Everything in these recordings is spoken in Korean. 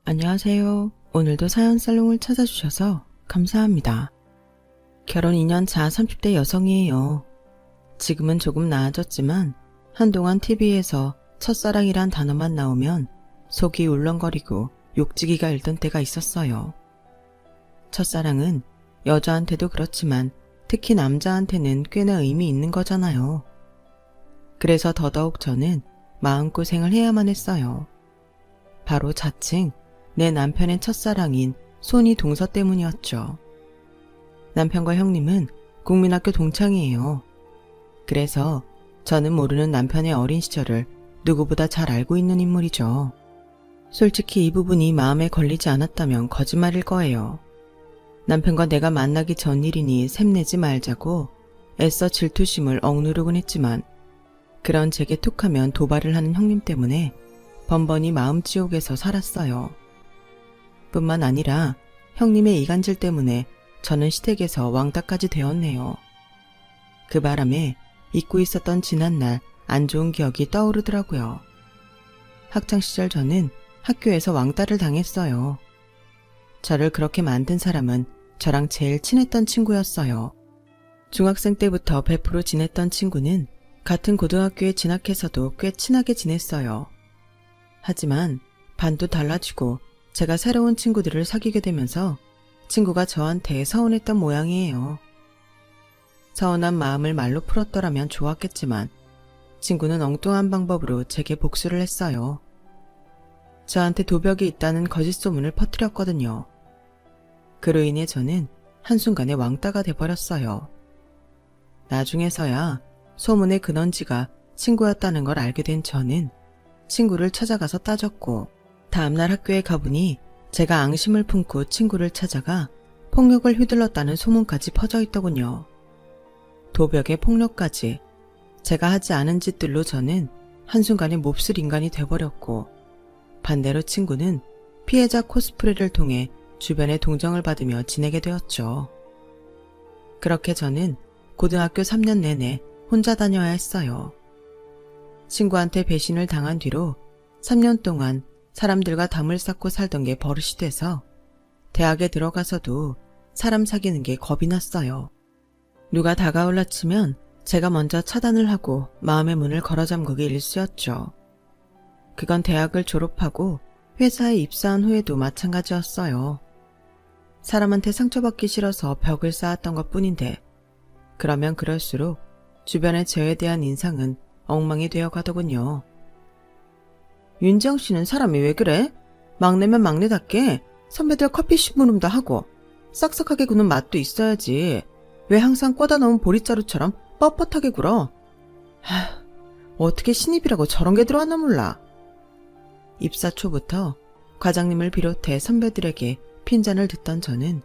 안녕하세요. 오늘도 사연 살롱을 찾아주셔서 감사합니다. 결혼 2년 차 30대 여성이에요. 지금은 조금 나아졌지만 한동안 TV에서 첫사랑이란 단어만 나오면 속이 울렁거리고 욕지기가 일던 때가 있었어요. 첫사랑은 여자한테도 그렇지만 특히 남자한테는 꽤나 의미 있는 거잖아요. 그래서 더더욱 저는 마음고생을 해야만 했어요. 바로 자칭 내 남편의 첫사랑인 손이 동서 때문이었죠. 남편과 형님은 국민학교 동창이에요. 그래서 저는 모르는 남편의 어린 시절을 누구보다 잘 알고 있는 인물이죠. 솔직히 이 부분이 마음에 걸리지 않았다면 거짓말일 거예요. 남편과 내가 만나기 전 일이니 샘내지 말자고 애써 질투심을 억누르곤 했지만 그런 제게 툭하면 도발을 하는 형님 때문에 번번이 마음지옥에서 살았어요. 뿐만 아니라 형님의 이간질 때문에 저는 시댁에서 왕따까지 되었네요. 그 바람에 잊고 있었던 지난날 안 좋은 기억이 떠오르더라고요. 학창시절 저는 학교에서 왕따를 당했어요. 저를 그렇게 만든 사람은 저랑 제일 친했던 친구였어요. 중학생 때부터 베프로 지냈던 친구는 같은 고등학교에 진학해서도 꽤 친하게 지냈어요. 하지만 반도 달라지고 제가 새로운 친구들을 사귀게 되면서 친구가 저한테 서운했던 모양이에요. 서운한 마음을 말로 풀었더라면 좋았겠지만 친구는 엉뚱한 방법으로 제게 복수를 했어요. 저한테 도벽이 있다는 거짓 소문을 퍼뜨렸거든요. 그로 인해 저는 한순간에 왕따가 돼버렸어요. 나중에서야 소문의 근원지가 친구였다는 걸 알게 된 저는 친구를 찾아가서 따졌고 다음날 학교에 가보니 제가 앙심을 품고 친구를 찾아가 폭력을 휘둘렀다는 소문까지 퍼져 있더군요. 도벽에 폭력까지. 제가 하지 않은 짓들로 저는 한순간에 몹쓸 인간이 돼버렸고 반대로 친구는 피해자 코스프레를 통해 주변의 동정을 받으며 지내게 되었죠. 그렇게 저는 고등학교 3년 내내 혼자 다녀야 했어요. 친구한테 배신을 당한 뒤로 3년 동안 사람들과 담을 쌓고 살던 게 버릇이 돼서 대학에 들어가서도 사람 사귀는 게 겁이 났어요. 누가 다가올라 치면 제가 먼저 차단을 하고 마음의 문을 걸어 잠그기 일쑤였죠. 그건 대학을 졸업하고 회사에 입사한 후에도 마찬가지였어요. 사람한테 상처받기 싫어서 벽을 쌓았던 것 뿐인데 그러면 그럴수록 주변의 저에 대한 인상은 엉망이 되어 가더군요. 윤지영 씨는 사람이 왜 그래? 막내면 막내답게 선배들 커피 심부름도 하고 싹싹하게 구는 맛도 있어야지. 왜 항상 꽂아 넣은 보릿자루처럼 뻣뻣하게 굴어? 어떻게 신입이라고 저런 게 들어왔나 몰라. 입사 초부터 과장님을 비롯해 선배들에게 핀잔을 듣던 저는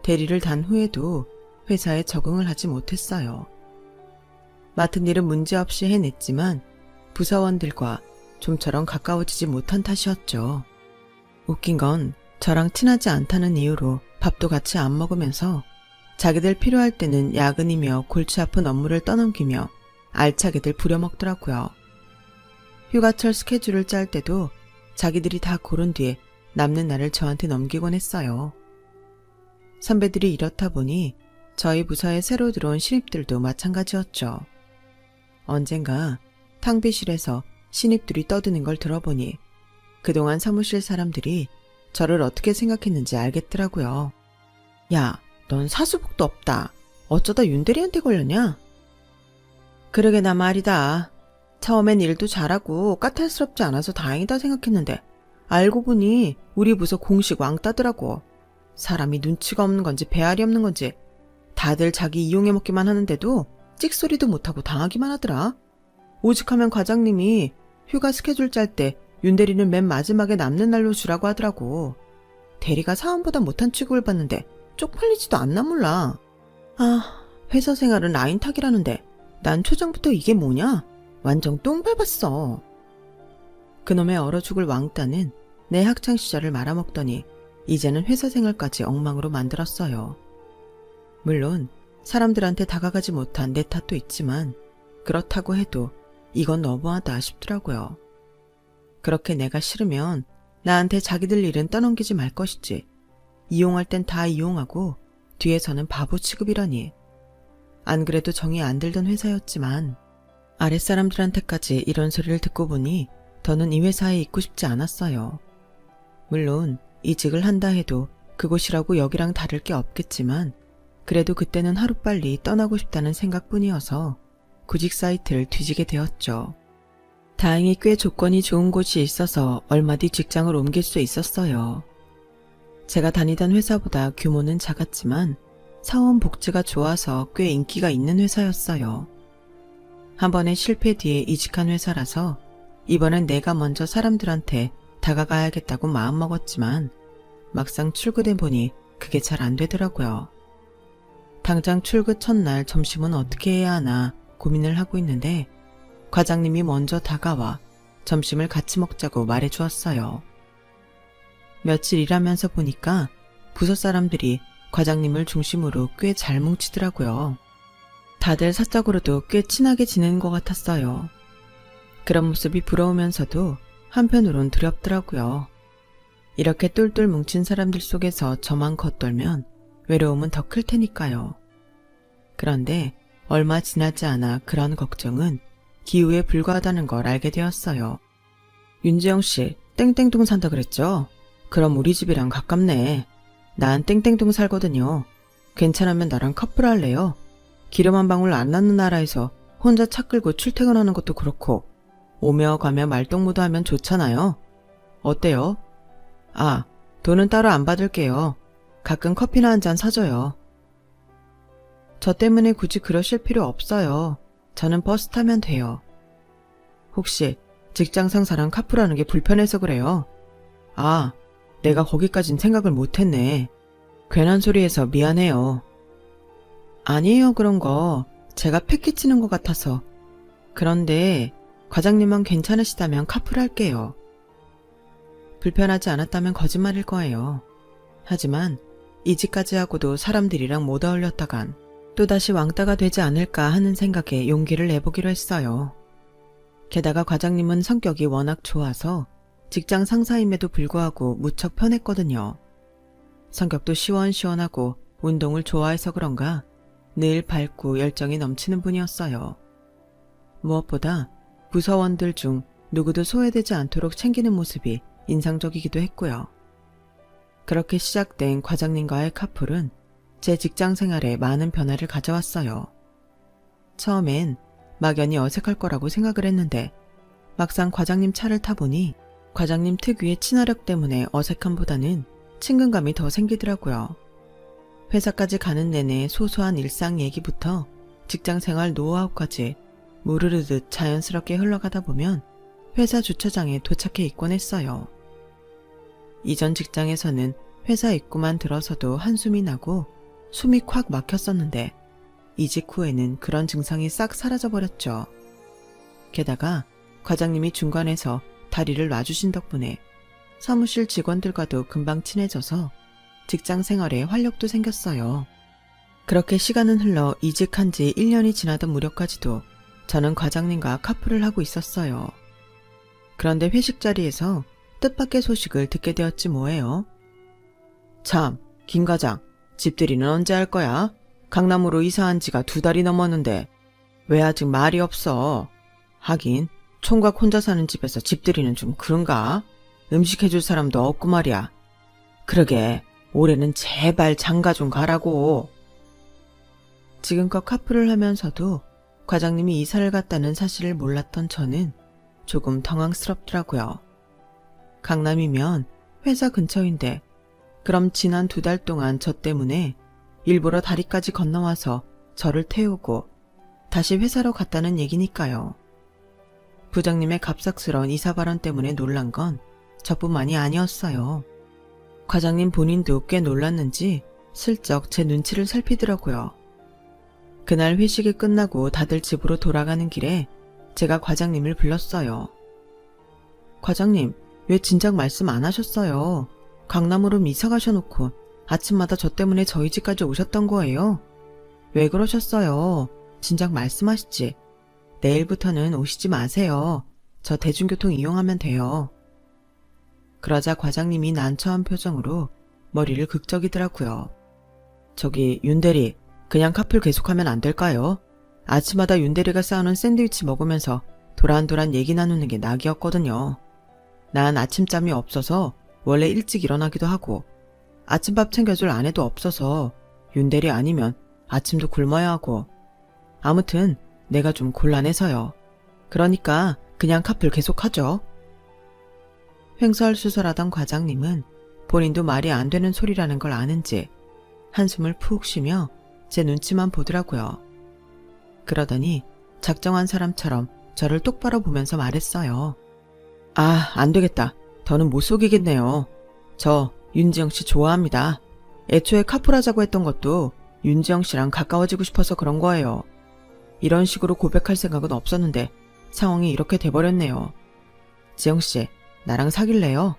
대리를 단 후에도 회사에 적응을 하지 못했어요. 맡은 일은 문제없이 해냈지만 부서원들과 좀처럼 가까워지지 못한 탓이었죠. 웃긴 건 저랑 친하지 않다는 이유로 밥도 같이 안 먹으면서 자기들 필요할 때는 야근이며 골치 아픈 업무를 떠넘기며 알차게들 부려먹더라고요. 휴가철 스케줄을 짤 때도 자기들이 다 고른 뒤에 남는 날을 저한테 넘기곤 했어요. 선배들이 이렇다 보니 저희 부서에 새로 들어온 신입들도 마찬가지였죠. 언젠가 탕비실에서 신입들이 떠드는 걸 들어보니 그동안 사무실 사람들이 저를 어떻게 생각했는지 알겠더라고요. 야, 넌 사수복도 없다. 어쩌다 윤대리한테 걸렸냐? 그러게나 말이다. 처음엔 일도 잘하고 까탈스럽지 않아서 다행이다 생각했는데 알고 보니 우리 부서 공식 왕따더라고. 사람이 눈치가 없는 건지 배알이 없는 건지 다들 자기 이용해 먹기만 하는데도 찍소리도 못하고 당하기만 하더라. 오직하면 과장님이 휴가 스케줄 짤 때 윤대리는 맨 마지막에 남는 날로 주라고 하더라고. 대리가 사원보다 못한 취급을 받는데 쪽팔리지도 않나 몰라. 회사 생활은 라인 타기라는데 난 초장부터 이게 뭐냐? 완전 똥 밟았어. 그놈의 얼어 죽을 왕따는 내 학창시절을 말아먹더니 이제는 회사 생활까지 엉망으로 만들었어요. 물론 사람들한테 다가가지 못한 내 탓도 있지만 그렇다고 해도 이건 너무하다 싶더라고요. 그렇게 내가 싫으면 나한테 자기들 일은 떠넘기지 말 것이지. 이용할 땐 다 이용하고 뒤에서는 바보 취급이라니. 안 그래도 정이 안 들던 회사였지만 아랫사람들한테까지 이런 소리를 듣고 보니 더는 이 회사에 있고 싶지 않았어요. 물론 이직을 한다 해도 그곳이라고 여기랑 다를 게 없겠지만 그래도 그때는 하루빨리 떠나고 싶다는 생각뿐이어서 구직 사이트를 뒤지게 되었죠. 다행히 꽤 조건이 좋은 곳이 있어서 얼마 뒤 직장을 옮길 수 있었어요. 제가 다니던 회사보다 규모는 작았지만 사원 복지가 좋아서 꽤 인기가 있는 회사였어요. 한 번의 실패 뒤에 이직한 회사라서 이번엔 내가 먼저 사람들한테 다가가야겠다고 마음먹었지만 막상 출근해 보니 그게 잘 안 되더라고요. 당장 출근 첫날 점심은 어떻게 해야 하나 고민을 하고 있는데 과장님이 먼저 다가와 점심을 같이 먹자고 말해주었어요. 며칠 일하면서 보니까 부서 사람들이 과장님을 중심으로 꽤 잘 뭉치더라고요. 다들 사적으로도 꽤 친하게 지내는 것 같았어요. 그런 모습이 부러우면서도 한편으론 두렵더라고요. 이렇게 똘똘 뭉친 사람들 속에서 저만 겉돌면 외로움은 더 클 테니까요. 그런데 얼마 지나지 않아 그런 걱정은 기우에 불과하다는 걸 알게 되었어요. 윤지영 씨, 땡땡동 산다 그랬죠? 그럼 우리 집이랑 가깝네. 난 땡땡동 살거든요. 괜찮으면 나랑 커플 할래요? 기름 한 방울 안 나는 나라에서 혼자 차 끌고 출퇴근하는 것도 그렇고 오며 가며 말동무도 하면 좋잖아요. 어때요? 아, 돈은 따로 안 받을게요. 가끔 커피나 한 잔 사줘요. 저 때문에 굳이 그러실 필요 없어요. 저는 버스 타면 돼요. 혹시 직장 상사랑 카풀하는 게 불편해서 그래요? 아, 내가 거기까진 생각을 못했네. 괜한 소리 해서 미안해요. 아니에요, 그런 거. 제가 패키치는 것 같아서. 그런데 과장님만 괜찮으시다면 카풀할게요. 불편하지 않았다면 거짓말일 거예요. 하지만 이직까지 하고도 사람들이랑 못 어울렸다간 또다시 왕따가 되지 않을까 하는 생각에 용기를 내보기로 했어요. 게다가 과장님은 성격이 워낙 좋아서 직장 상사임에도 불구하고 무척 편했거든요. 성격도 시원시원하고 운동을 좋아해서 그런가 늘 밝고 열정이 넘치는 분이었어요. 무엇보다 부서원들 중 누구도 소외되지 않도록 챙기는 모습이 인상적이기도 했고요. 그렇게 시작된 과장님과의 카풀은 제 직장 생활에 많은 변화를 가져왔어요. 처음엔 막연히 어색할 거라고 생각을 했는데 막상 과장님 차를 타보니 과장님 특유의 친화력 때문에 어색함보다는 친근감이 더 생기더라고요. 회사까지 가는 내내 소소한 일상 얘기부터 직장생활 노하우까지 무르르듯 자연스럽게 흘러가다 보면 회사 주차장에 도착해 있곤 했어요. 이전 직장에서는 회사 입구만 들어서도 한숨이 나고 숨이 콱 막혔었는데 이직 후에는 그런 증상이 싹 사라져버렸죠. 게다가 과장님이 중간에서 다리를 놔주신 덕분에 사무실 직원들과도 금방 친해져서 직장 생활에 활력도 생겼어요. 그렇게 시간은 흘러 이직한 지 1년이 지나던 무렵까지도 저는 과장님과 카풀을 하고 있었어요. 그런데 회식 자리에서 뜻밖의 소식을 듣게 되었지 뭐예요. 참, 김 과장, 집들이는 언제 할 거야? 강남으로 이사한 지가 2달이 넘었는데 왜 아직 말이 없어? 하긴 총각 혼자 사는 집에서 집들이는 좀 그런가? 음식 해줄 사람도 없고 말이야. 그러게 올해는 제발 장가 좀 가라고. 지금껏 카풀을 하면서도 과장님이 이사를 갔다는 사실을 몰랐던 저는 조금 당황스럽더라고요. 강남이면 회사 근처인데 그럼 지난 2달 동안 저 때문에 일부러 다리까지 건너와서 저를 태우고 다시 회사로 갔다는 얘기니까요. 부장님의 갑작스러운 이사 발언 때문에 놀란 건 저뿐만이 아니었어요. 과장님 본인도 꽤 놀랐는지 슬쩍 제 눈치를 살피더라고요. 그날 회식이 끝나고 다들 집으로 돌아가는 길에 제가 과장님을 불렀어요. 과장님, 왜 진작 말씀 안 하셨어요? 강남으로 이사 가셔놓고 아침마다 저 때문에 저희 집까지 오셨던 거예요? 왜 그러셨어요? 진작 말씀하시지. 내일부터는 오시지 마세요. 저 대중교통 이용하면 돼요. 그러자 과장님이 난처한 표정으로 머리를 극적이더라고요. 저기 윤대리, 그냥 카풀 계속하면 안 될까요? 아침마다 윤대리가 싸우는 샌드위치 먹으면서 도란도란 얘기 나누는 게 낙이었거든요. 난 아침잠이 없어서 원래 일찍 일어나기도 하고 아침밥 챙겨줄 아내도 없어서 윤대리 아니면 아침도 굶어야 하고 아무튼 내가 좀 곤란해서요. 그러니까 그냥 카풀 계속하죠. 횡설수설하던 과장님은 본인도 말이 안 되는 소리라는 걸 아는지 한숨을 푹 쉬며 제 눈치만 보더라고요. 그러더니 작정한 사람처럼 저를 똑바로 보면서 말했어요. 아, 안 되겠다. 더는 못 속이겠네요. 저 윤지영 씨 좋아합니다. 애초에 카풀하자고 했던 것도 윤지영 씨랑 가까워지고 싶어서 그런 거예요. 이런 식으로 고백할 생각은 없었는데 상황이 이렇게 돼버렸네요. 지영 씨, 나랑 사귈래요?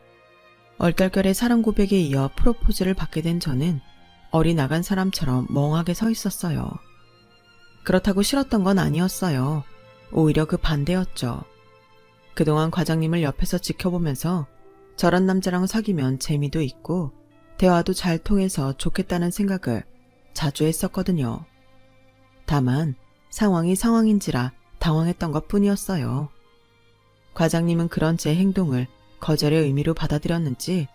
얼떨결에 사랑 고백에 이어 프로포즈를 받게 된 저는 어리나간 사람처럼 멍하게 서 있었어요. 그렇다고 싫었던 건 아니었어요. 오히려 그 반대였죠. 그동안 과장님을 옆에서 지켜보면서 저런 남자랑 사귀면 재미도 있고 대화도 잘 통해서 좋겠다는 생각을 자주 했었거든요. 다만 상황이 상황인지라 당황했던 것 뿐이었어요. 과장님은 그런 제 행동을 거절의 의미로 받아들였는지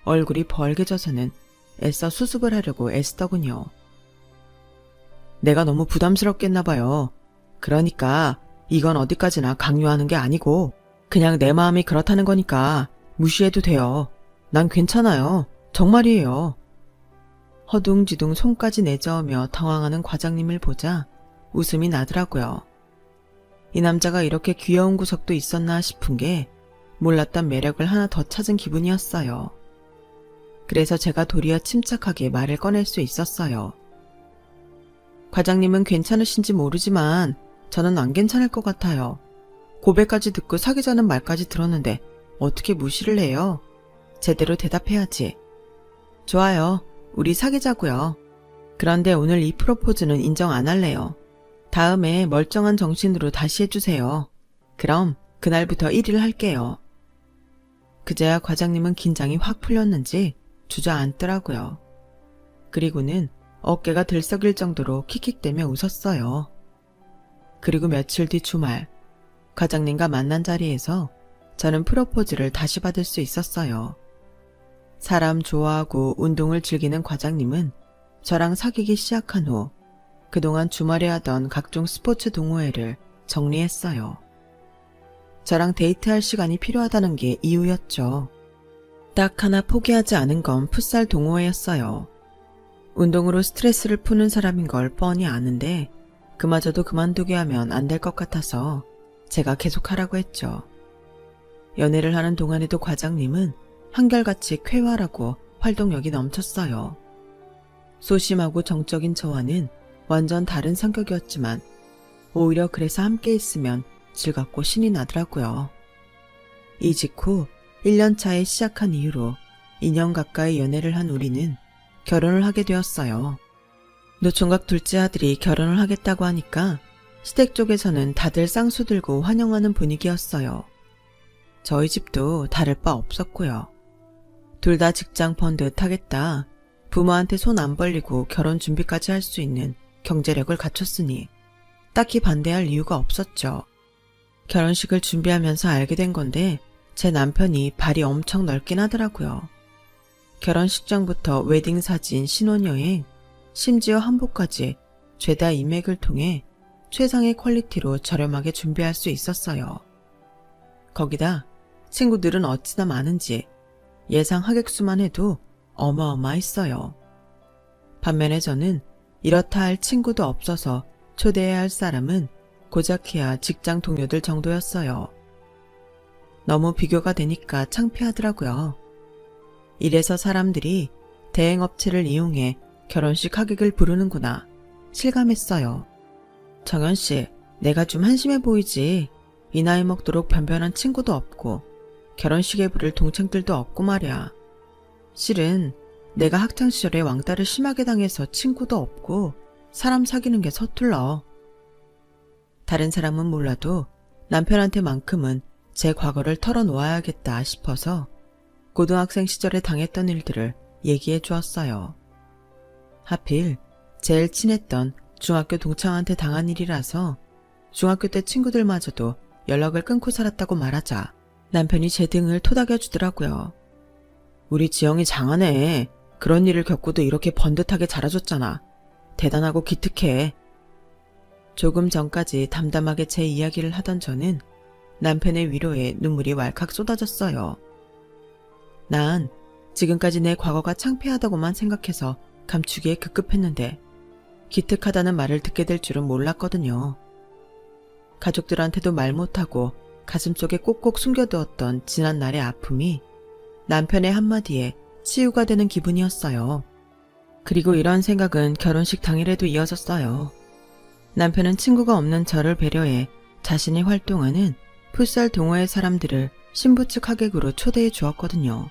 얼굴이 벌개져서는 애써 수습을 하려고 애쓰더군요. 내가 너무 부담스럽겠나 봐요. 그러니까 이건 어디까지나 강요하는 게 아니고 그냥 내 마음이 그렇다는 거니까 무시해도 돼요. 난 괜찮아요. 정말이에요. 허둥지둥 손까지 내저으며 당황하는 과장님을 보자 웃음이 나더라고요. 이 남자가 이렇게 귀여운 구석도 있었나 싶은 게 몰랐던 매력을 하나 더 찾은 기분이었어요. 그래서 제가 도리어 침착하게 말을 꺼낼 수 있었어요. 과장님은 괜찮으신지 모르지만 저는 안 괜찮을 것 같아요. 고백까지 듣고 사귀자는 말까지 들었는데 어떻게 무시를 해요? 제대로 대답해야지. 좋아요. 우리 사귀자고요. 그런데 오늘 이 프로포즈는 인정 안 할래요. 다음에 멀쩡한 정신으로 다시 해주세요. 그럼 그날부터 1일 할게요. 그제야 과장님은 긴장이 확 풀렸는지 주저앉더라고요. 그리고는 어깨가 들썩일 정도로 킥킥대며 웃었어요. 그리고 며칠 뒤 주말, 과장님과 만난 자리에서 저는 프로포즈를 다시 받을 수 있었어요. 사람 좋아하고 운동을 즐기는 과장님은 저랑 사귀기 시작한 후 그동안 주말에 하던 각종 스포츠 동호회를 정리했어요. 저랑 데이트할 시간이 필요하다는 게 이유였죠. 딱 하나 포기하지 않은 건 풋살 동호회였어요. 운동으로 스트레스를 푸는 사람인 걸 뻔히 아는데 그마저도 그만두게 하면 안 될 것 같아서 제가 계속하라고 했죠. 연애를 하는 동안에도 과장님은 한결같이 쾌활하고 활동력이 넘쳤어요. 소심하고 정적인 저와는 완전 다른 성격이었지만 오히려 그래서 함께 있으면 즐겁고 신이 나더라고요. 이직 후 1년 차에 시작한 이후로 2년 가까이 연애를 한 우리는 결혼을 하게 되었어요. 노총각 둘째 아들이 결혼을 하겠다고 하니까 시댁 쪽에서는 다들 쌍수 들고 환영하는 분위기였어요. 저희 집도 다를 바 없었고요. 둘 다 직장 펀드 타겠다. 부모한테 손 안 벌리고 결혼 준비까지 할 수 있는 경제력을 갖췄으니 딱히 반대할 이유가 없었죠. 결혼식을 준비하면서 알게 된 건데 제 남편이 발이 엄청 넓긴 하더라고요. 결혼식장부터 웨딩사진, 신혼여행, 심지어 한복까지 죄다 인맥을 통해 최상의 퀄리티로 저렴하게 준비할 수 있었어요. 거기다 친구들은 어찌나 많은지 예상 하객수만 해도 어마어마했어요. 반면에 저는 이렇다 할 친구도 없어서 초대해야 할 사람은 고작해야 직장 동료들 정도였어요. 너무 비교가 되니까 창피하더라고요. 이래서 사람들이 대행업체를 이용해 결혼식 하객을 부르는구나 실감했어요. 정연씨, 내가 좀 한심해 보이지. 이 나이 먹도록 변변한 친구도 없고 결혼식에 부를 동창들도 없고 말이야. 실은 내가 학창시절에 왕따를 심하게 당해서 친구도 없고 사람 사귀는 게 서툴러. 다른 사람은 몰라도 남편한테만큼은 제 과거를 털어놓아야겠다 싶어서 고등학생 시절에 당했던 일들을 얘기해 주었어요. 하필 제일 친했던 중학교 동창한테 당한 일이라서 중학교 때 친구들마저도 연락을 끊고 살았다고 말하자 남편이 제 등을 토닥여 주더라고요. 우리 지영이 장하네. 그런 일을 겪고도 이렇게 번듯하게 자라줬잖아. 대단하고 기특해. 조금 전까지 담담하게 제 이야기를 하던 저는 남편의 위로에 눈물이 왈칵 쏟아졌어요. 난 지금까지 내 과거가 창피하다고만 생각해서 감추기에 급급했는데 기특하다는 말을 듣게 될 줄은 몰랐거든요. 가족들한테도 말 못하고 가슴속에 꼭꼭 숨겨두었던 지난날의 아픔이 남편의 한마디에 치유가 되는 기분이었어요. 그리고 이런 생각은 결혼식 당일에도 이어졌어요. 남편은 친구가 없는 저를 배려해 자신이 활동하는 풋살 동호회 사람들을 신부 측 하객으로 초대해 주었거든요.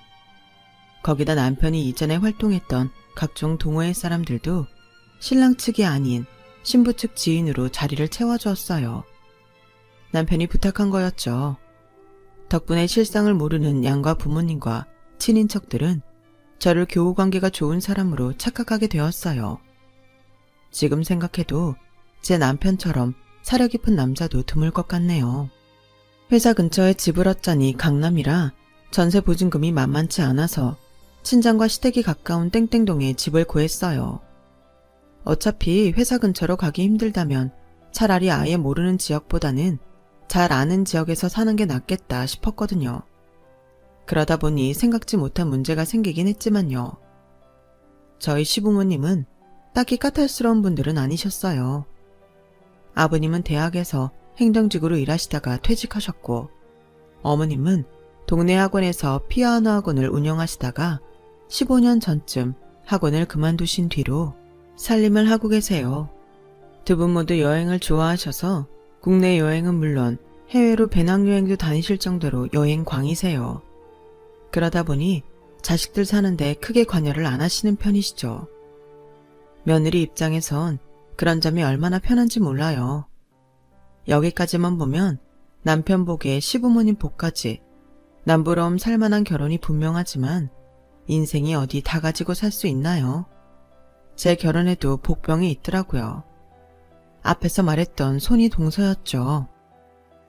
거기다 남편이 이전에 활동했던 각종 동호회 사람들도 신랑 측이 아닌 신부 측 지인으로 자리를 채워주었어요. 남편이 부탁한 거였죠. 덕분에 실상을 모르는 양가 부모님과 친인척들은 저를 교우관계가 좋은 사람으로 착각하게 되었어요. 지금 생각해도 제 남편처럼 사려 깊은 남자도 드물 것 같네요. 회사 근처에 집을 얻자니 강남이라 전세 보증금이 만만치 않아서 친정과 시댁이 가까운 땡땡동에 집을 구했어요. 어차피 회사 근처로 가기 힘들다면 차라리 아예 모르는 지역보다는 잘 아는 지역에서 사는 게 낫겠다 싶었거든요. 그러다 보니 생각지 못한 문제가 생기긴 했지만요. 저희 시부모님은 딱히 까탈스러운 분들은 아니셨어요. 아버님은 대학에서 행정직으로 일하시다가 퇴직하셨고 어머님은 동네 학원에서 피아노 학원을 운영하시다가 15년 전쯤 학원을 그만두신 뒤로 살림을 하고 계세요. 두 분 모두 여행을 좋아하셔서 국내 여행은 물론 해외로 배낭여행도 다니실 정도로 여행광이세요. 그러다 보니 자식들 사는데 크게 관여를 안 하시는 편이시죠. 며느리 입장에선 그런 점이 얼마나 편한지 몰라요. 여기까지만 보면 남편 복에 시부모님 복까지 남부러움 살만한 결혼이 분명하지만 인생이 어디 다 가지고 살 수 있나요? 제 결혼에도 복병이 있더라고요. 앞에서 말했던 손이 동서였죠.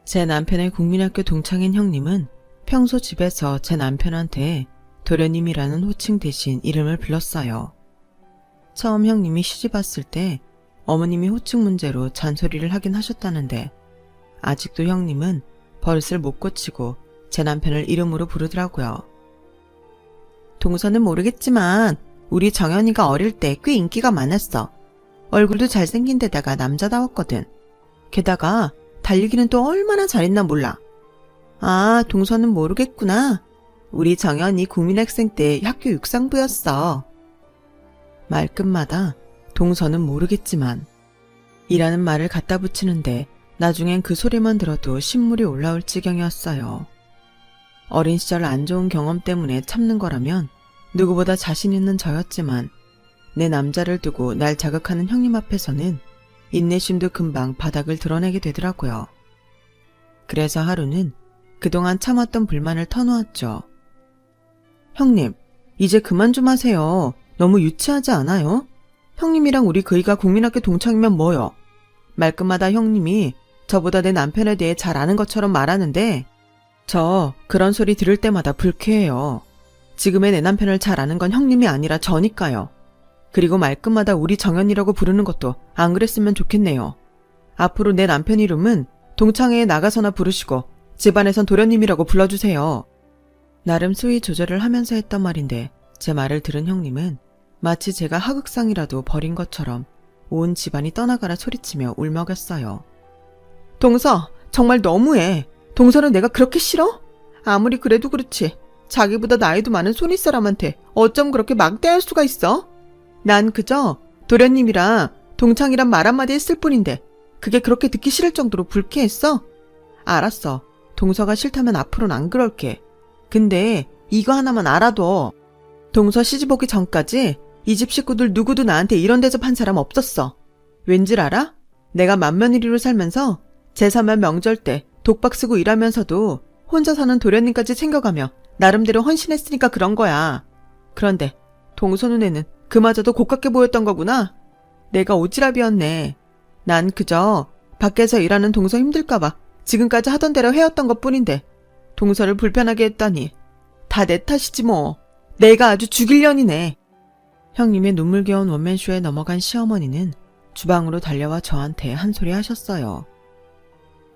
제 남편의 국민학교 동창인 형님은 평소 집에서 제 남편한테 도련님이라는 호칭 대신 이름을 불렀어요. 처음 형님이 시집 왔을 때 어머님이 호칭 문제로 잔소리를 하긴 하셨다는데 아직도 형님은 버릇을 못 고치고 제 남편을 이름으로 부르더라고요. 동서는 모르겠지만 우리 정연이가 어릴 때 꽤 인기가 많았어. 얼굴도 잘생긴 데다가 남자다웠거든. 게다가 달리기는 또 얼마나 잘했나 몰라. 아, 동서는 모르겠구나. 우리 정연이 국민학생 때 학교 육상부였어. 말끝마다 동서는 모르겠지만 이라는 말을 갖다 붙이는데 나중엔 그 소리만 들어도 신물이 올라올 지경이었어요. 어린 시절 안 좋은 경험 때문에 참는 거라면 누구보다 자신 있는 저였지만 내 남자를 두고 날 자극하는 형님 앞에서는 인내심도 금방 바닥을 드러내게 되더라고요. 그래서 하루는 그동안 참았던 불만을 터놓았죠. 형님, 이제 그만 좀 하세요. 너무 유치하지 않아요? 형님이랑 우리 그이가 국민학교 동창이면 뭐요? 말끝마다 형님이 저보다 내 남편에 대해 잘 아는 것처럼 말하는데 저 그런 소리 들을 때마다 불쾌해요. 지금의 내 남편을 잘 아는 건 형님이 아니라 저니까요. 그리고 말끝마다 우리 정연이라고 부르는 것도 안 그랬으면 좋겠네요. 앞으로 내 남편 이름은 동창회에 나가서나 부르시고 집안에선 도련님이라고 불러주세요. 나름 수위 조절을 하면서 했던 말인데 제 말을 들은 형님은 마치 제가 하극상이라도 벌인 것처럼 온 집안이 떠나가라 소리치며 울먹였어요. 동서, 정말 너무해. 동서는 내가 그렇게 싫어? 아무리 그래도 그렇지. 자기보다 나이도 많은 손윗사람한테 어쩜 그렇게 막대할 수가 있어? 난 그저 도련님이랑 동창이란 말 한마디 했을 뿐인데 그게 그렇게 듣기 싫을 정도로 불쾌했어? 알았어. 동서가 싫다면 앞으로는 안 그럴게. 근데 이거 하나만 알아둬. 동서 시집 오기 전까지 이 집 식구들 누구도 나한테 이런 대접한 사람 없었어. 왠줄 알아? 내가 맏며느리로 살면서 제사만 명절 때 독박 쓰고 일하면서도 혼자 사는 도련님까지 챙겨가며 나름대로 헌신했으니까 그런 거야. 그런데 동서 눈에는 그마저도 고깝게 보였던 거구나. 내가 오지랖이었네. 난 그저 밖에서 일하는 동서 힘들까봐 지금까지 하던 대로 해왔던 것뿐인데 동서를 불편하게 했다니 다 내 탓이지 뭐. 내가 아주 죽일 년이네. 형님의 눈물겨운 원맨쇼에 넘어간 시어머니는 주방으로 달려와 저한테 한 소리 하셨어요.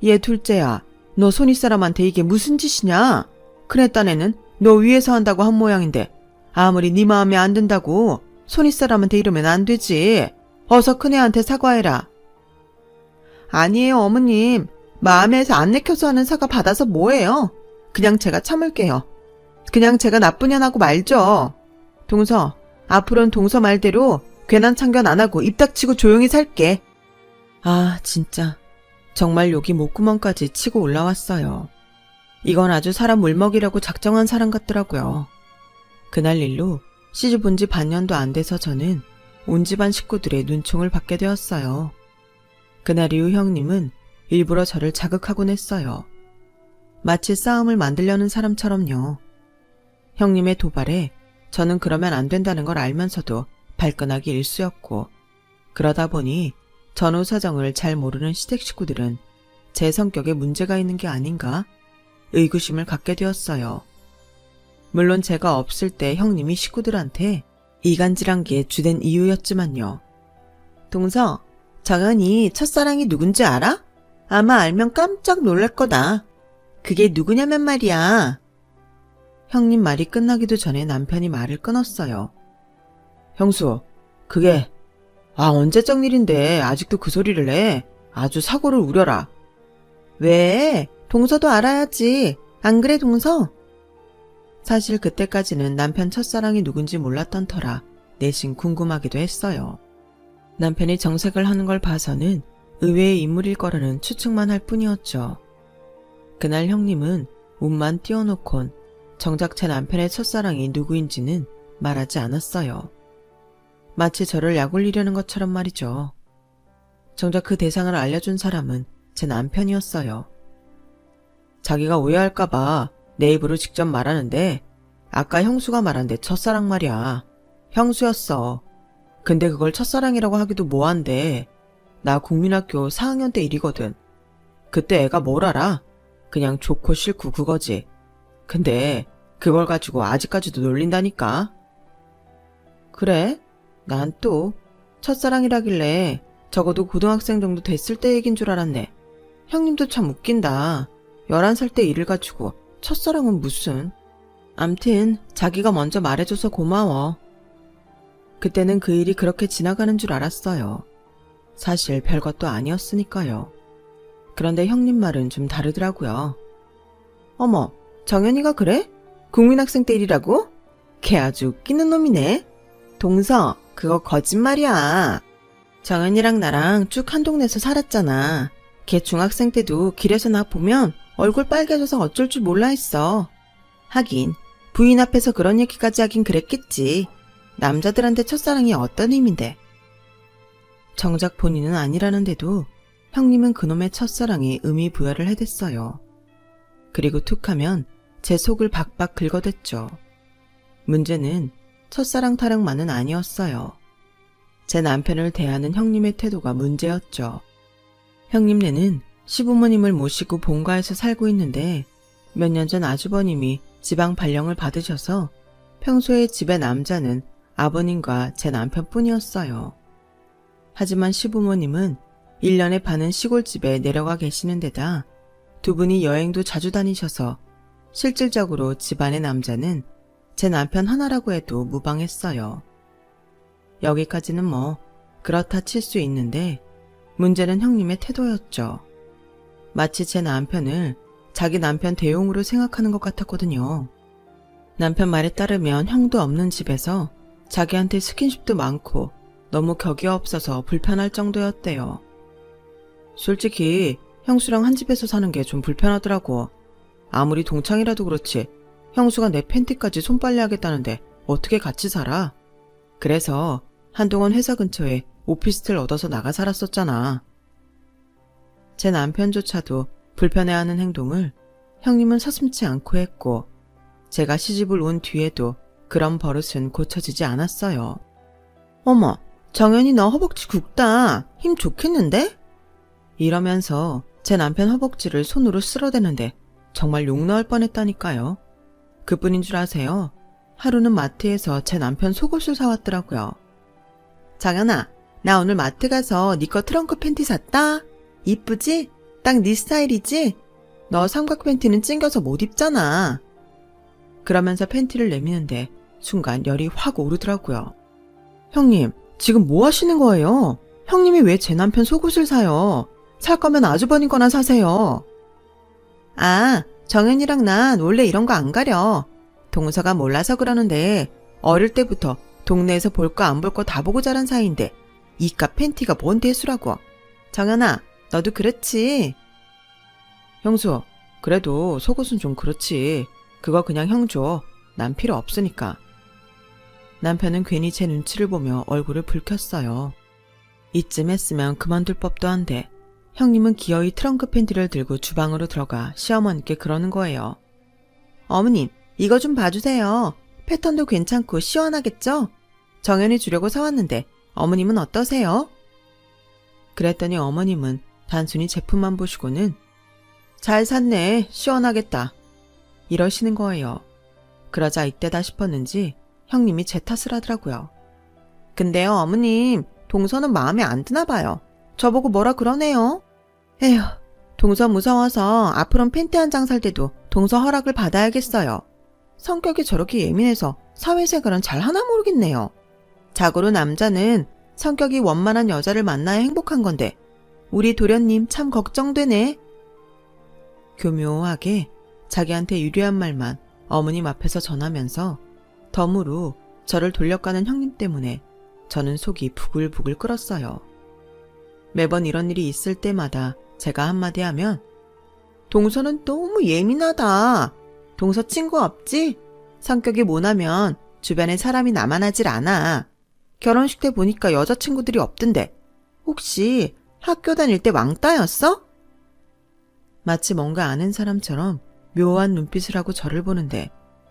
얘 둘째야, 너 손윗사람한테 이게 무슨 짓이냐? 큰애딴 애는 너 위에서 한다고 한 모양인데 아무리 네 마음에 안 든다고 손윗사람한테 이러면 안 되지. 어서 큰애한테 사과해라. 아니에요, 어머님. 마음에서 안 내켜서 하는 사과 받아서 뭐해요? 그냥 제가 참을게요. 그냥 제가 나쁜 년 하고 말죠. 동서, 앞으로는 동서 말대로 괜한 참견 안 하고 입 닥치고 조용히 살게. 아, 진짜. 정말 욕이 목구멍까지 치고 올라왔어요. 이건 아주 사람 물먹이라고 작정한 사람 같더라고요. 그날 일로 시집 온 지 반년도 안 돼서 저는 온 집안 식구들의 눈총을 받게 되었어요. 그날 이후 형님은 일부러 저를 자극하곤 했어요. 마치 싸움을 만들려는 사람처럼요. 형님의 도발에 저는 그러면 안 된다는 걸 알면서도 발끈하기 일쑤였고, 그러다 보니 전후 사정을 잘 모르는 시댁 식구들은 제 성격에 문제가 있는 게 아닌가 의구심을 갖게 되었어요. 물론 제가 없을 때 형님이 식구들한테 이간질한 게 주된 이유였지만요. 동서, 정연이 첫사랑이 누군지 알아? 아마 알면 깜짝 놀랄 거다. 그게 누구냐면 말이야. 형님 말이 끝나기도 전에 남편이 말을 끊었어요. 형수, 그게 언제적 일인데 아직도 그 소리를 해. 아주 사고를 우려라. 왜? 동서도 알아야지. 안 그래, 동서? 사실 그때까지는 남편 첫사랑이 누군지 몰랐던 터라 내심 궁금하기도 했어요. 남편이 정색을 하는 걸 봐서는 의외의 인물일 거라는 추측만 할 뿐이었죠. 그날 형님은 옷만 띄워놓곤 정작 제 남편의 첫사랑이 누구인지는 말하지 않았어요. 마치 저를 약올리려는 것처럼 말이죠. 정작 그 대상을 알려준 사람은 제 남편이었어요. 자기가 오해할까봐 내 입으로 직접 말하는데 아까 형수가 말한 내 첫사랑 말이야. 형수였어. 근데 그걸 첫사랑이라고 하기도 뭐한데 나 국민학교 4학년 때 일이거든. 그때 애가 뭘 알아? 그냥 좋고 싫고 그거지. 근데 그걸 가지고 아직까지도 놀린다니까. 그래? 난 또 첫사랑이라길래 적어도 고등학생 정도 됐을 때 얘긴 줄 알았네. 형님도 참 웃긴다. 11살 때 일을 가지고 첫사랑은 무슨. 암튼 자기가 먼저 말해줘서 고마워. 그때는 그 일이 그렇게 지나가는 줄 알았어요. 사실 별것도 아니었으니까요. 그런데 형님 말은 좀 다르더라고요. 어머, 정연이가 그래? 국민학생 때 일이라고? 걔 아주 웃기는 놈이네. 동서, 그거 거짓말이야. 정연이랑 나랑 쭉 한 동네에서 살았잖아. 걔 중학생 때도 길에서 나 보면 얼굴 빨개져서 어쩔 줄 몰라 했어. 하긴 부인 앞에서 그런 얘기까지 하긴 그랬겠지. 남자들한테 첫사랑이 어떤 의미인데. 정작 본인은 아니라는데도 형님은 그놈의 첫사랑에 의미 부여를 해댔어요. 그리고 툭하면 제 속을 박박 긁어댔죠. 문제는 첫사랑 타령만은 아니었어요. 제 남편을 대하는 형님의 태도가 문제였죠. 형님네는 시부모님을 모시고 본가에서 살고 있는데 몇 년 전 아주버님이 지방 발령을 받으셔서 평소에 집의 남자는 아버님과 제 남편뿐이었어요. 하지만 시부모님은 1년에 반은 시골집에 내려가 계시는 데다 두 분이 여행도 자주 다니셔서 실질적으로 집안의 남자는 제 남편 하나라고 해도 무방했어요. 여기까지는 뭐 그렇다 칠 수 있는데 문제는 형님의 태도였죠. 마치 제 남편을 자기 남편 대용으로 생각하는 것 같았거든요. 남편 말에 따르면 형도 없는 집에서 자기한테 스킨십도 많고 너무 격이 없어서 불편할 정도였대요. 솔직히 형수랑 한 집에서 사는 게 좀 불편하더라고. 아무리 동창이라도 그렇지 형수가 내 팬티까지 손빨래 하겠다는데 어떻게 같이 살아? 그래서 한동안 회사 근처에 오피스텔 얻어서 나가 살았었잖아. 제 남편조차도 불편해하는 행동을 형님은 서슴지 않고 했고 제가 시집을 온 뒤에도 그런 버릇은 고쳐지지 않았어요. 어머, 정연이 너 허벅지 굵다. 힘 좋겠는데? 이러면서 제 남편 허벅지를 손으로 쓸어대는데 정말 욕 나올 뻔했다니까요. 그뿐인 줄 아세요? 하루는 마트에서 제 남편 속옷을 사왔더라고요. 정연아, 나 오늘 마트 가서 네 거 트렁크 팬티 샀다. 이쁘지? 딱 네 스타일이지? 너 삼각 팬티는 찡겨서 못 입잖아. 그러면서 팬티를 내미는데 순간 열이 확 오르더라고요. 형님, 지금 뭐 하시는 거예요? 형님이 왜 제 남편 속옷을 사요? 살 거면 아주버님 거나 사세요. 아, 정연이랑 난 원래 이런 거 안 가려. 동서가 몰라서 그러는데 어릴 때부터 동네에서 볼 거 안 볼 거 다 보고 자란 사이인데 이깟 팬티가 뭔 대수라고. 정연아, 너도 그렇지? 형수, 그래도 속옷은 좀 그렇지. 그거 그냥 형 줘. 난 필요 없으니까. 남편은 괜히 제 눈치를 보며 얼굴을 붉혔어요. 이쯤 했으면 그만둘 법도 한데 형님은 기어이 트렁크 팬티를 들고 주방으로 들어가 시어머니께 그러는 거예요. 어머님, 이거 좀 봐주세요. 패턴도 괜찮고 시원하겠죠? 정연이 주려고 사왔는데 어머님은 어떠세요? 그랬더니 어머님은 단순히 제품만 보시고는 잘 샀네, 시원하겠다 이러시는 거예요. 그러자 이때다 싶었는지 형님이 제 탓을 하더라고요. 근데요, 어머님, 동서는 마음에 안 드나 봐요. 저보고 뭐라 그러네요. 에휴, 동서 무서워서 앞으로는 팬티 한 장 살 때도 동서 허락을 받아야겠어요. 성격이 저렇게 예민해서 사회생활은 잘 하나 모르겠네요. 자고로 남자는 성격이 원만한 여자를 만나야 행복한 건데 우리 도련님 참 걱정되네. 교묘하게 자기한테 유리한 말만 어머님 앞에서 전하면서 덤으로 저를 돌려가는 형님 때문에 저는 속이 부글부글 끓었어요. 매번 이런 일이 있을 때마다 제가 한마디 하면 동서는 너무 예민하다. 동서 친구 없지? 성격이 모나면 주변에 사람이 나만하질 않아. 결혼식 때 보니까 여자친구들이 없던데 혹시 학교 다닐 때 왕따였어? 마치 뭔가 아는 사람처럼 묘한 눈빛을 하고 저를 보는데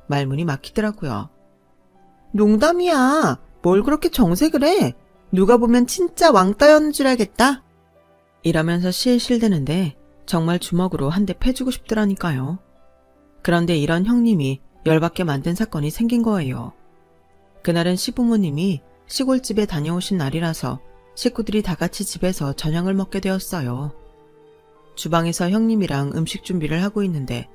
말문이 막히더라고요. 농담이야. 뭘 그렇게 정색을 해? 누가 보면 진짜 왕따였는 줄 알겠다. 이러면서 실실대는데 정말 주먹으로 한 대 패주고 싶더라니까요. 그런데 이런 형님이 열받게 만든 사건이 생긴 거예요. 그날은 시부모님이 시골집에 다녀오신 날이라서 식구들이 다 같이 집에서 저녁을 먹게 되었어요. 주방에서 형님이랑 음식 준비를 하고 있는데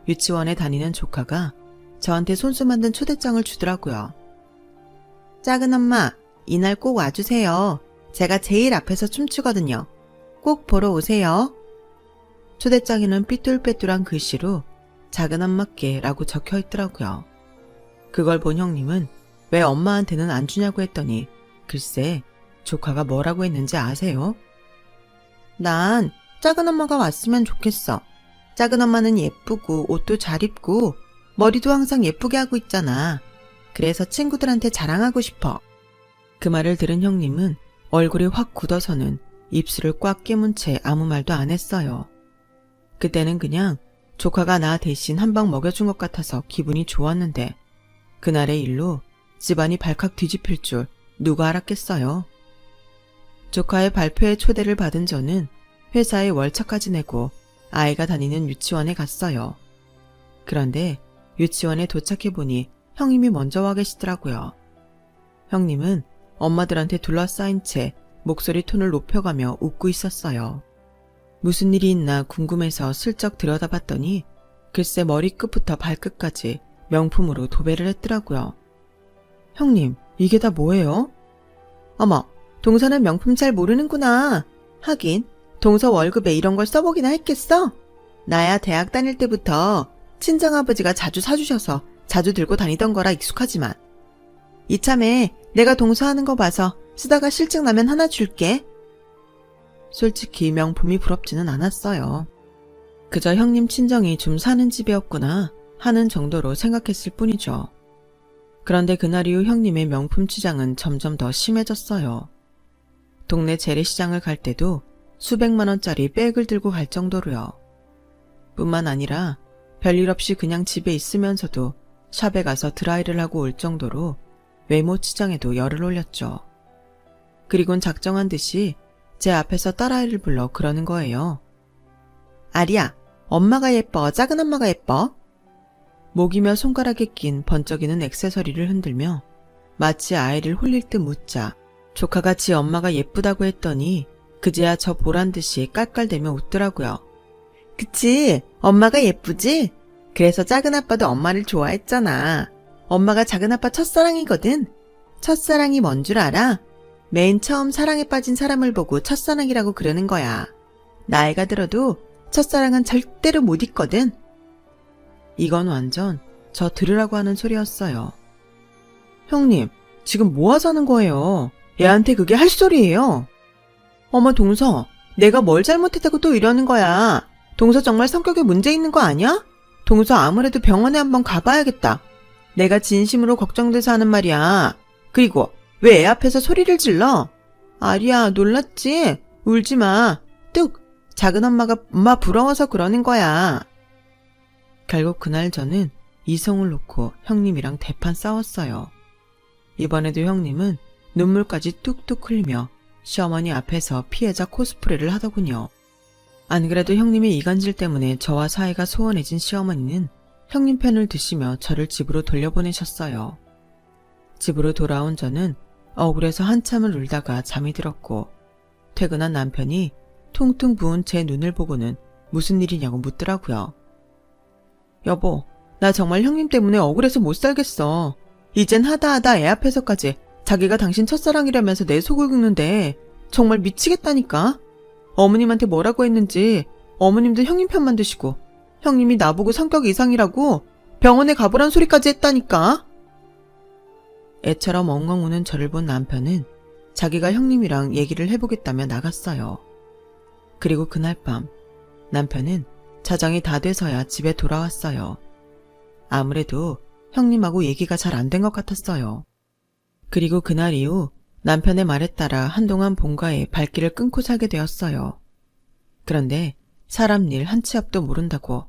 유치원에 다니는 조카가 저한테 손수 만든 초대장을 주더라고요. 작은 엄마, 이날 꼭 와주세요. 제가 제일 앞에서 춤추거든요. 꼭 보러 오세요. 초대장에는 삐뚤빼뚤한 글씨로 작은 엄마께라고 적혀 있더라고요. 그걸 본 형님은 왜 엄마한테는 안 주냐고 했더니 글쎄 조카가 뭐라고 했는지 아세요? 난 작은 엄마가 왔으면 좋겠어. 작은 엄마는 예쁘고 옷도 잘 입고 머리도 항상 예쁘게 하고 있잖아. 그래서 친구들한테 자랑하고 싶어. 그 말을 들은 형님은 얼굴이 확 굳어서는 입술을 꽉 깨문 채 아무 말도 안 했어요. 그때는 그냥 조카가 나 대신 한 방 먹여준 것 같아서 기분이 좋았는데 그날의 일로 집안이 발칵 뒤집힐 줄 누가 알았겠어요. 조카의 발표회 초대를 받은 저는 회사에 월차까지 내고 아이가 다니는 유치원에 갔어요. 그런데 유치원에 도착해보니 형님이 먼저 와 계시더라고요. 형님은 엄마들한테 둘러싸인 채 목소리 톤을 높여가며 웃고 있었어요. 무슨 일이 있나 궁금해서 슬쩍 들여다봤더니 글쎄 머리끝부터 발끝까지 명품으로 도배를 했더라고요. 형님, 이게 다 뭐예요? 어머, 동서는 명품 잘 모르는구나. 하긴 동서 월급에 이런 걸 써보기나 했겠어? 나야 대학 다닐 때부터 친정아버지가 자주 사주셔서 자주 들고 다니던 거라 익숙하지만 이참에 내가 동서하는 거 봐서 쓰다가 실증나면 하나 줄게. 솔직히 명품이 부럽지는 않았어요. 그저 형님 친정이 좀 사는 집이었구나 하는 정도로 생각했을 뿐이죠. 그런데 그날 이후 형님의 명품 취장은 점점 더 심해졌어요. 동네 재래시장을 갈 때도 수백만 원짜리 백을 들고 갈 정도로요. 뿐만 아니라 별일 없이 그냥 집에 있으면서도 샵에 가서 드라이를 하고 올 정도로 외모 치장에도 열을 올렸죠. 그리곤 작정한 듯이 제 앞에서 딸아이를 불러 그러는 거예요. 아리야, 엄마가 예뻐, 작은 엄마가 예뻐? 목이며 손가락에 낀 번쩍이는 액세서리를 흔들며 마치 아이를 홀릴 듯 묻자 조카가 지 엄마가 예쁘다고 했더니 그제야 저 보란 듯이 깔깔대며 웃더라고요. 그치, 엄마가 예쁘지? 그래서 작은 아빠도 엄마를 좋아했잖아. 엄마가 작은 아빠 첫사랑이거든. 첫사랑이 뭔 줄 알아? 맨 처음 사랑에 빠진 사람을 보고 첫사랑이라고 그러는 거야. 나이가 들어도 첫사랑은 절대로 못 잊거든. 이건 완전 저 들으라고 하는 소리였어요. 형님, 지금 뭐 하자는 거예요? 애한테 그게 할 소리예요. 어머 동서, 내가 뭘 잘못했다고 또 이러는 거야. 동서 정말 성격에 문제 있는 거 아니야? 동서 아무래도 병원에 한번 가봐야겠다. 내가 진심으로 걱정돼서 하는 말이야. 그리고 왜 애 앞에서 소리를 질러? 아리야, 놀랐지? 울지 마. 뚝! 작은 엄마가 엄마 부러워서 그러는 거야. 결국 그날 저는 이성을 놓고 형님이랑 대판 싸웠어요. 이번에도 형님은 눈물까지 뚝뚝 흘리며 시어머니 앞에서 피해자 코스프레를 하더군요. 안 그래도 형님의 이간질 때문에 저와 사이가 소원해진 시어머니는 형님 편을 드시며 저를 집으로 돌려보내셨어요. 집으로 돌아온 저는 억울해서 한참을 울다가 잠이 들었고 퇴근한 남편이 퉁퉁 부은 제 눈을 보고는 무슨 일이냐고 묻더라고요. 여보, 나 정말 형님 때문에 억울해서 못 살겠어. 이젠 하다하다 애 앞에서까지 자기가 당신 첫사랑이라면서 내 속을 긁는데 정말 미치겠다니까. 어머님한테 뭐라고 했는지 어머님도 형님 편만 드시고 형님이 나보고 성격 이상이라고 병원에 가보란 소리까지 했다니까. 애처럼 엉엉 우는 저를 본 남편은 자기가 형님이랑 얘기를 해보겠다며 나갔어요. 그리고 그날 밤 남편은 자정이 다 돼서야 집에 돌아왔어요. 아무래도 형님하고 얘기가 잘 안 된 것 같았어요. 그리고 그날 이후 남편의 말에 따라 한동안 본가에 발길을 끊고 살게 되었어요. 그런데 사람 일 한 치 앞도 모른다고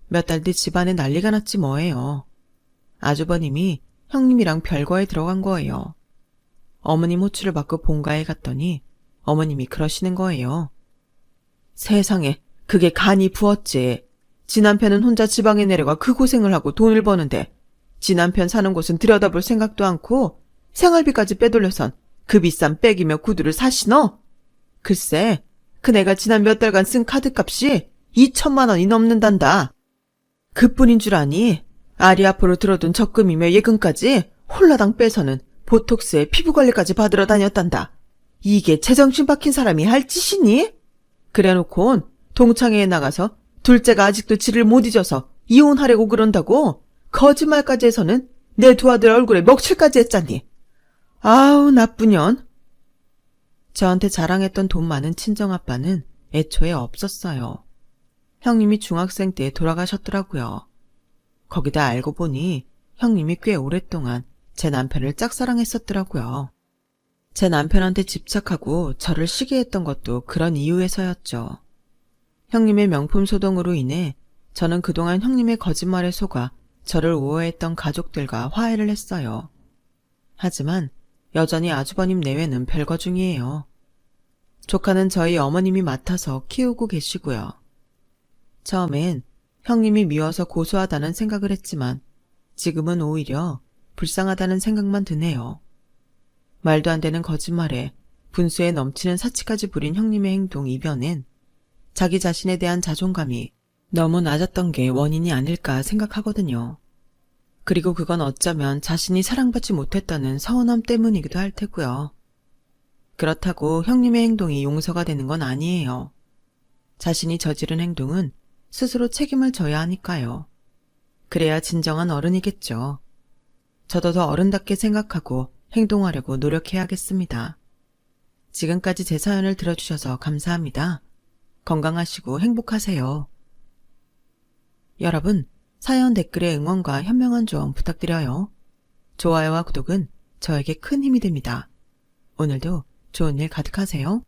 몇 달 뒤 집안에 난리가 났지 뭐예요. 아주버님이 형님이랑 별거에 들어간 거예요. 어머님 호출을 받고 본가에 갔더니 어머님이 그러시는 거예요. 세상에, 그게 간이 부었지. 지 남편은 혼자 지방에 내려가 그 고생을 하고 돈을 버는데 지 남편 사는 곳은 들여다볼 생각도 않고 생활비까지 빼돌려선 그 비싼 백이며 구두를 사시너? 글쎄, 그네가 지난 몇 달간 쓴 카드값이 2천만 원이 넘는단다. 그뿐인 줄 아니? 아리 앞으로 들어둔 적금이며 예금까지 홀라당 빼서는 보톡스에 피부관리까지 받으러 다녔단다. 이게 제정신 박힌 사람이 할 짓이니? 그래놓곤 동창회에 나가서 둘째가 아직도 지를 못 잊어서 이혼하려고 그런다고 거짓말까지 해서는 내 두 아들 얼굴에 먹칠까지 했잖니. 아우 나쁜 년. 저한테 자랑했던 돈 많은 친정아빠는 애초에 없었어요. 형님이 중학생 때 돌아가셨더라고요. 거기다 알고 보니 형님이 꽤 오랫동안 제 남편을 짝사랑했었더라고요. 제 남편한테 집착하고 저를 시기했던 것도 그런 이유에서였죠. 형님의 명품 소동으로 인해 저는 그동안 형님의 거짓말에 속아 저를 우호했던 가족들과 화해를 했어요. 하지만 여전히 아주버님 내외는 별거 중이에요. 조카는 저희 어머님이 맡아서 키우고 계시고요. 처음엔 형님이 미워서 고소하다는 생각을 했지만 지금은 오히려 불쌍하다는 생각만 드네요. 말도 안 되는 거짓말에 분수에 넘치는 사치까지 부린 형님의 행동 이변엔 자기 자신에 대한 자존감이 너무 낮았던 게 원인이 아닐까 생각하거든요. 그리고 그건 어쩌면 자신이 사랑받지 못했다는 서운함 때문이기도 할 테고요. 그렇다고 형님의 행동이 용서가 되는 건 아니에요. 자신이 저지른 행동은 스스로 책임을 져야 하니까요. 그래야 진정한 어른이겠죠. 저도 더 어른답게 생각하고 행동하려고 노력해야겠습니다. 지금까지 제 사연을 들어주셔서 감사합니다. 건강하시고 행복하세요. 여러분, 사연 댓글에 응원과 현명한 조언 부탁드려요. 좋아요와 구독은 저에게 큰 힘이 됩니다. 오늘도 좋은 일 가득하세요.